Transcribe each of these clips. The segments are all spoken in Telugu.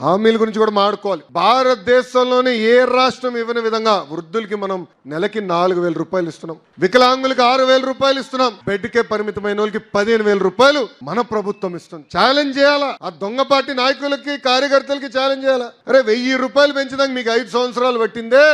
హామీల గురించి కూడా మాట్లాడుకోవాలి. భారతదేశంలోనే ఏ రాష్ట్రం ఇవ్వని విధంగా వృద్ధులకి మనం నెలకి 4,000 రూపాయలు ఇస్తున్నాం, వికలాంగులకి 6,000 రూపాయలు ఇస్తున్నాం, బెడ్కే పరిమితమైన వాళ్ళకి 15,000 రూపాయలు మన ప్రభుత్వం ఇస్తుంది. ఛాలెంజ్ చేయాలా ఆ దొంగ పార్టీ నాయకులకి కార్యకర్తలకి, ఛాలెంజ్ చేయాలా. అరే 1,000 రూపాయలు పెంచడానికి మీకు 5 సంవత్సరాలు పట్టిందే,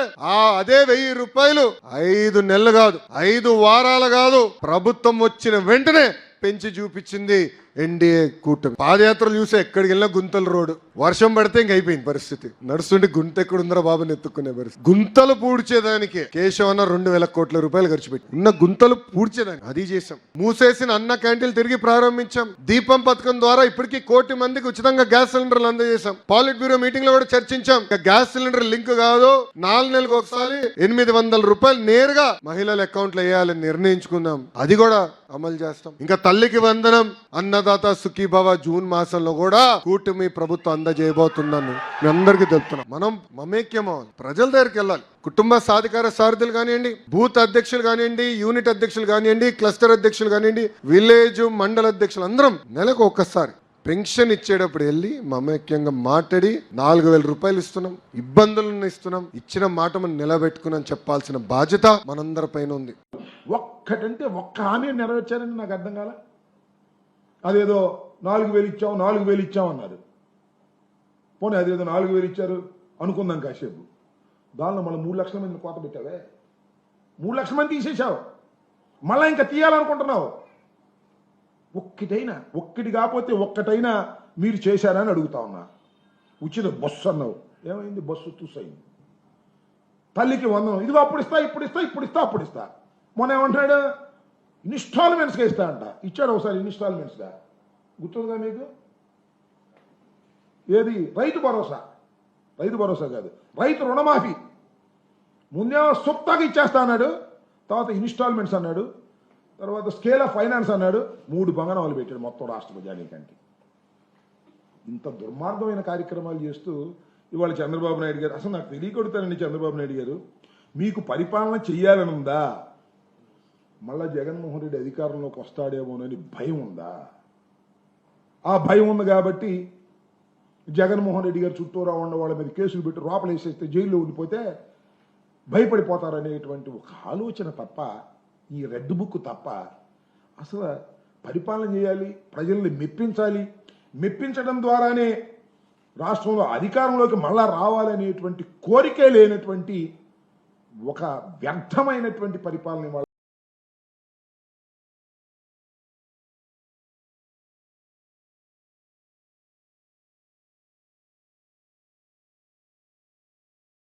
అదే 1,000 రూపాయలు 5 నెలలు కాదు, 5 వారాలు కాదు, ప్రభుత్వం వచ్చిన వెంటనే పెంచి చూపించింది ఎన్డీఏ కూటమి. పాదయాత్రలు చూసే ఎక్కడికి వెళ్ళినా గుంతల రోడ్డు, వర్షం పడితే ఇంక అయిపోయింది పరిస్థితి. నడుస్తుంటే గుంత ఎక్కడుందరా బాబుని ఎత్తుక్కునే పరిస్థితి. గుంతలు పూడ్చేదానికి కేశవన్న 2,000 కోట్ల రూపాయలు ఖర్చు పెట్టి ఉన్న గుంతలు పూడ్చేదానికి అది చేశాం. మూసేసిన అన్న క్యాంటీన్లు తిరిగి ప్రారంభించాం. దీపం పథకం ద్వారా ఇప్పటికీ 1 కోటి మందికి ఉచితంగా గ్యాస్ సిలిండర్లు అందజేశాం. పాలిట్ బ్యూరో మీటింగ్ లో కూడా చర్చించాం. గ్యాస్ సిలిండర్ లింక్ కాదు, 4 నెలలకు ఒకసారి 800 రూపాయలు నేరుగా మహిళల అకౌంట్ లో వేయాలని నిర్ణయించుకున్నాం. అది కూడా అమలు చేస్తాం. ఇంకా తల్లికి వందనం, అన్నదాత సుఖీభవ జూన్ మాసంలో కూడా కూటమి ప్రభుత్వం అందజేయబోతుందని మీ అందరికీ తెలుపుతున్నాం. మనం మమేక్యం అవ్వాలి, ప్రజల దగ్గరికి వెళ్ళాలి. కుటుంబ సాధికార సారథులు కానివ్వండి, బూత్ అధ్యక్షులు కానివ్వండి, యూనిట్ అధ్యక్షులు కానివ్వండి, క్లస్టర్ అధ్యక్షులు కానివ్వండి, విలేజ్ మండల అధ్యక్షులు అందరం నెలకు ఒక్కసారి పెన్షన్ ఇచ్చేటప్పుడు వెళ్ళి మమేక్యంగా మాట్లాడి 4,000 రూపాయలు ఇస్తున్నాం, ఇబ్బందులను ఇస్తున్నాం, ఇచ్చిన మాట మనం నిలబెట్టుకున్నాం చెప్పాల్సిన బాధ్యత మనందరి పైన ఉంది. ఒక్కటంటే ఒక్క హామీ నెరవేర్చారని నాకు అర్థం కాల. అదేదో 4,000 ఇచ్చాం అన్నారు. పోనీ అదేదో 4,000 ఇచ్చారు అనుకుందాం కాసేపు, దానిలో మళ్ళీ 3 లక్షల మందిని కోత పెట్టావే, 3 లక్షల మంది తీసేసావు, మళ్ళీ ఇంకా తీయాలనుకుంటున్నావు. ఒక్కటి కాకపోతే ఒక్కటైనా మీరు చేశారని అడుగుతా ఉన్నా. ఉచిత బస్సు అన్నావు, ఏమైంది? బస్సు చూసైంది. తల్లికి వందనం, ఇదిగో అప్పుడు ఇస్తా. మొన్న ఏమంటాడు? ఇన్స్టాల్మెంట్స్గా ఇస్తా అంట. ఇచ్చాడు ఒకసారి ఇన్స్టాల్మెంట్స్గా, గుర్తుందిగా మీకు? ఏది? రైతు భరోసా కాదు, రైతు రుణమాఫీ. ముందేమో సుప్తాగా ఇచ్చేస్తా అన్నాడు, తర్వాత ఇన్స్టాల్మెంట్స్ అన్నాడు, తర్వాత స్కేల్ ఆఫ్ ఫైనాన్స్ అన్నాడు. 3 బంగారాలు పెట్టాడు మొత్తం రాష్ట్ర ప్రజానీకానికి. ఇంత దుర్మార్గమైన కార్యక్రమాలు చేస్తూ ఇవాళ చంద్రబాబు నాయుడు గారు, అసలు నాకు తెలియకొడతానండి చంద్రబాబు నాయుడు గారు, మీకు పరిపాలన చెయ్యాలని ఉందా? మళ్ళా జగన్మోహన్ రెడ్డి అధికారంలోకి వస్తాడేమోనని భయం ఉందా? ఆ భయం ఉంది కాబట్టి జగన్మోహన్ రెడ్డి గారు చుట్టూరా ఉన్న వాళ్ళ మీద కేసులు పెట్టి లోపల వేసేస్తే జైల్లో ఉండిపోతే భయపడిపోతారనేటువంటి ఒక ఆలోచన తప్ప, ఈ రెడ్ బుక్ తప్ప అసలు పరిపాలన చేయాలి, ప్రజల్ని మెప్పించడం ద్వారానే రాష్ట్రంలో అధికారంలోకి మళ్ళా రావాలనేటువంటి కోరికే లేనటువంటి ఒక వ్యర్థమైనటువంటి పరిపాలన